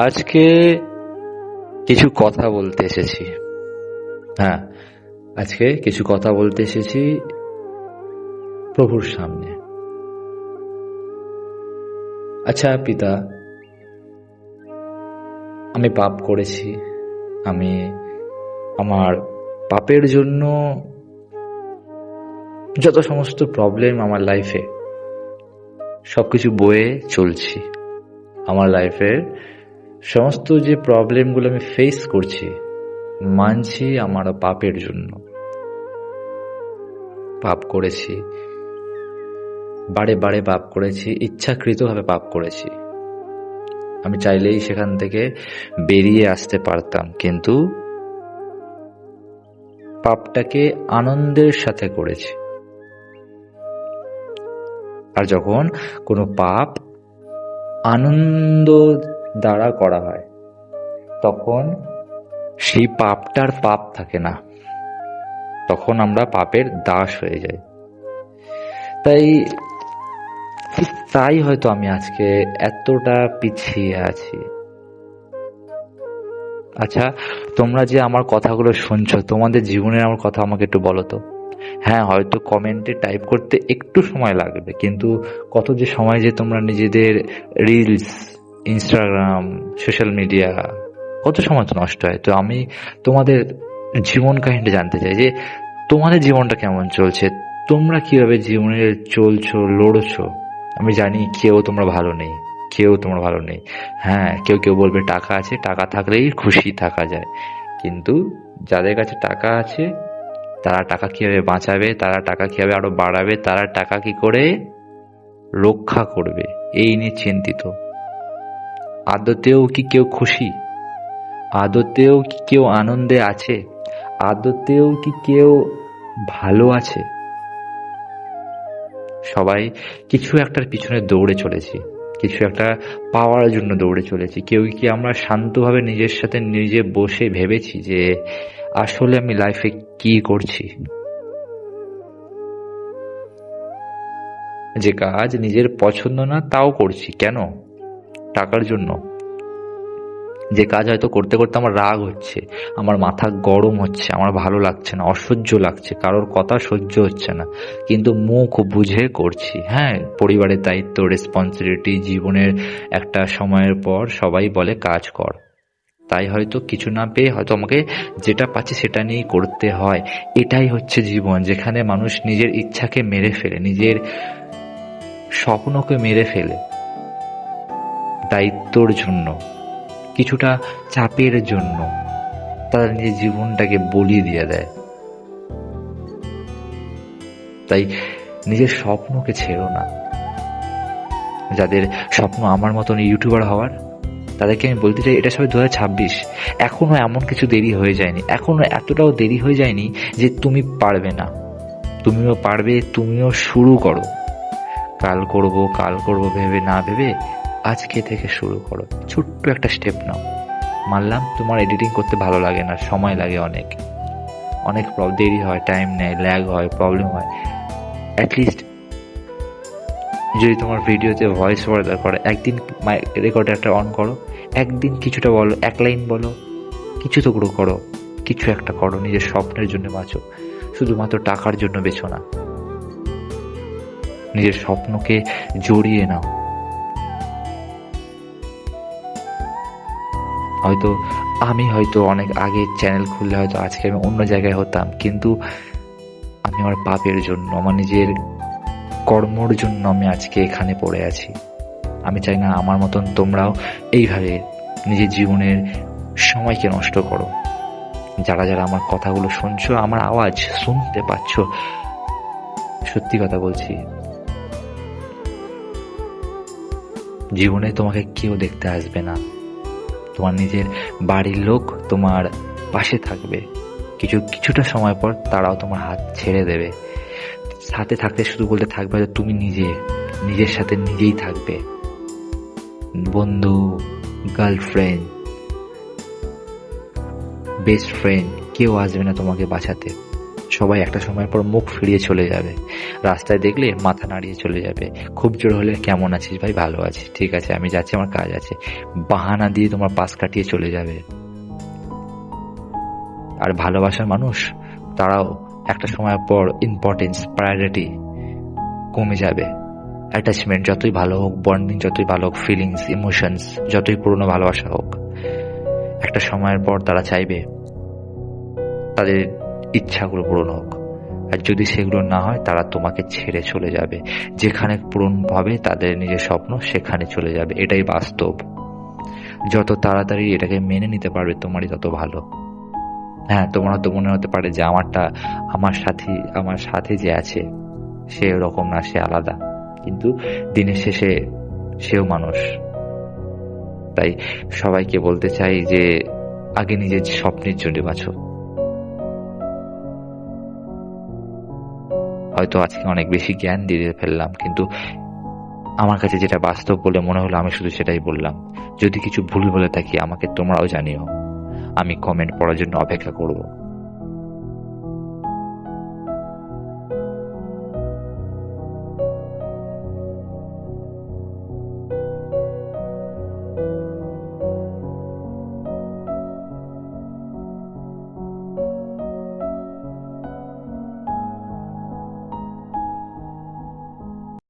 আজকে কিছু কথা বলতে এসেছি। হ্যাঁ, আজকে কিছু কথা বলতে এসেছি প্রভুর সামনে। আচ্ছা পিতা, আমি পাপ করেছি। আমি আমার পাপের জন্য যত সমস্ত প্রবলেম আমার লাইফে সবকিছু বয়ে চলছি। আমার লাইফের সমস্ত যে প্রবলেমগুলো আমি ফেস করছি, মানছি আমার পাপের জন্য। পাপ করেছি, বারে বারে পাপ করেছি, ইচ্ছাকৃতভাবে পাপ করেছি। আমি চাইলেই সেখান থেকে বেরিয়ে আসতে পারতাম, কিন্তু পাপটাকে আনন্দের সাথে করেছি। আর যখন কোনো পাপ আনন্দ দ্বারা করা হয়, তখন সেই পাপটার পাপ থাকে না, তখন আমরা পাপের দাস হয়ে যাই। তাই হয়তো আমি আজকে এতটা পিছিয়ে আছি। আচ্ছা, তোমরা যে আমার কথাগুলো শুনছো, তোমাদের জীবনের আমার কথা আমাকে একটু বলো তো। হ্যাঁ, হয়তো কমেন্টে টাইপ করতে একটু সময় লাগবে, কিন্তু কত যে সময় যে তোমরা নিজেদের রিলস, ইনস্টাগ্রাম, সোশ্যাল মিডিয়া, কত সময় তো নষ্ট হয়। তো আমি তোমাদের জীবন কাহিনীটা জানতে চাই, যে তোমাদের জীবনটা কেমন চলছে, তোমরা কিভাবে জীবনে চলছো, লড়ছো। আমি জানি কেউ তোমরা ভালো নেই, কেউ তোমরা ভালো নেই। হ্যাঁ, কেউ কেউ বলবে টাকা আছে, টাকা থাকলেই খুশি থাকা যায়। কিন্তু যাদের কাছে টাকা আছে, তারা টাকা কিভাবে বাঁচাবে, তারা টাকা কিভাবে আরো বাড়াবে, তারা টাকা কি করে রক্ষা করবে, এই নিয়ে চিন্তিত। আদতেও কি কেউ খুশি? আদতেও কি কেউ আনন্দে আছে? আদতেও কি কেউ ভালো আছে? সবাই কিছু একটার পিছনে দৌড়ে চলেছি, কিছু একটা পাওয়ার জন্য দৌড়ে চলেছি। কেউ কি আমরা শান্তভাবে নিজের সাথে নিজে বসে ভেবেছি যে আসলে আমি লাইফে কি করছি? যে কাজ নিজের পছন্দ না, তাও করছি কেন? টাকার জন্য। যে কাজ হয়তো করতে করতে আমার রাগ হচ্ছে, আমার মাথা গরম হচ্ছে, আমার ভালো লাগছে না, অসহ্য লাগছে, কারোর কথা সহ্য হচ্ছে না, কিন্তু মুখ বুঝে করছি। হ্যাঁ, পরিবারের দায়িত্ব, রেসপন্সিবিলিটি, জীবনের একটা সময়ের পর সবাই বলে কাজ কর। তাই হয়তো কিছু না পেয়ে হয়তো আমাকে যেটা পাচ্ছি সেটা নিয়েই করতে হয়। এটাই হচ্ছে জীবন, যেখানে মানুষ নিজের ইচ্ছাকে মেরে ফেলে, নিজের স্বপ্নকে মেরে ফেলে, দায়িত্বর জন্য, কিছুটা চাপের জন্য তারা নিজের জীবনটাকে বলি দিয়ে দেয়। তাই নিজের স্বপ্নকে ছেড়ো না। যাদের স্বপ্ন আমার মতন ইউটিউবার হওয়ার, তাদেরকে আমি বলতে চাই, এটা সবাই 2026, এখনো এমন কিছু দেরি হয়ে যায়নি, এখনো এতটাও দেরি হয়ে যায়নি যে তুমি পারবে না। তুমিও পারবে, তুমিও শুরু করো। কাল করব ভেবে না ভেবে আজকে থেকে শুরু করো। ছোট্ট একটা স্টেপ নাও। মানলাম তোমার এডিটিং করতে ভালো লাগে না, সময় লাগে, অনেক দেরি হয়, টাইম নেয়, ল্যাগ হয়, প্রবলেম হয়। অ্যাটলিস্ট যদি তোমার ভিডিওতে ভয়েস ওভার দরকার, একদিন রেকর্ডার একটা অন করো, একদিন কিছুটা বলো, এক লাইন বলো, কিছু তো করো, কিছু একটা করো। নিজের স্বপ্নের জন্য বাঁচো, শুধুমাত্র টাকার জন্য বেছো না। নিজের স্বপ্নকে জড়িয়ে নাও। আমি হয়তো অনেক আগে চ্যানেল খুললে হয়তো আজকে আমি অন্য জায়গায় হতাম, কিন্তু আমি আমার পাপের জন্য, আমার নিজের কর্মর জন্য আমি আজকে এখানে পড়ে আছি। আমি চাই না আমার মতন তোমরাও এইভাবে নিজের জীবনের সময়কে নষ্ট করো। যারা যারা আমার কথাগুলো শুনছো, আমার আওয়াজ শুনতে পাচ্ছ, সত্যি কথা বলছি, জীবনে তোমাকে কেউ দেখতে আসবে না। তোমার নিজের বাড়ির লোক তোমার পাশে থাকবে, কিছুটা সময় পর তারাও তোমার হাত ছেড়ে দেবে। সাথে থাকতে শুধু বলতে থাকবে যে তুমি নিজের সাথে নিজেই থাকবে। বন্ধু, গার্লফ্রেন্ড, বেস্ট ফ্রেন্ড কেউ আসবে না তোমাকে বাঁচাতে। সবাই একটা সময় পর মুখ ফিরিয়ে চলে যাবে, রাস্তায় দেখলে মাথা নাড়িয়ে চলে যাবে, খুব জোর হলে কেমন আছিস ভাই, ভালো আছি, ঠিক আছে আমি যাচ্ছি আমার কাজ আছে, বাহানা দিয়ে তোমার পাশ কাটিয়ে চলে যাবে। আর ভালোবাসার মানুষ তারাও একটা সময় পর ইম্পর্টেন্স, প্রায়োরিটি কমে যাবে। অ্যাটাচমেন্ট যতই ভালো হোক, বন্ডিং যতই ভালো হোক, ফিলিংস, ইমোশনস যতই পুরনো ভালোবাসা হোক, একটা সময়ের পর তারা চাইবে তাদের ইচ্ছাগুলো পূরণ হোক। আর যদি সেগুলো না হয় তারা তোমাকে ছেড়ে চলে যাবে, যেখানে পূরণ হবে তাদের নিজের স্বপ্ন সেখানে চলে যাবে। এটাই বাস্তব। যত তাড়াতাড়ি এটাকে মেনে নিতে পারবে তোমারই তত ভালো। হ্যাঁ, তোমার তো মনে হতে পারে যে আমার সাথে যে আছে সে ওরকম না, সে আলাদা, কিন্তু দিনের শেষে সেও মানুষ। তাই সবাইকে বলতে চাই যে আগে নিজের স্বপ্নের জন্য বাঁচো। হয়তো আজকে অনেক বেশি জ্ঞান দিয়ে ফেললাম, কিন্তু আমার কাছে যেটা বাস্তব বলে মনে হলো আমি শুধু সেটাই বললাম। যদি কিছু ভুল বলে থাকি আমাকে তোমরাও জানিও, আমি কমেন্ট পড়ার জন্য অপেক্ষা করব।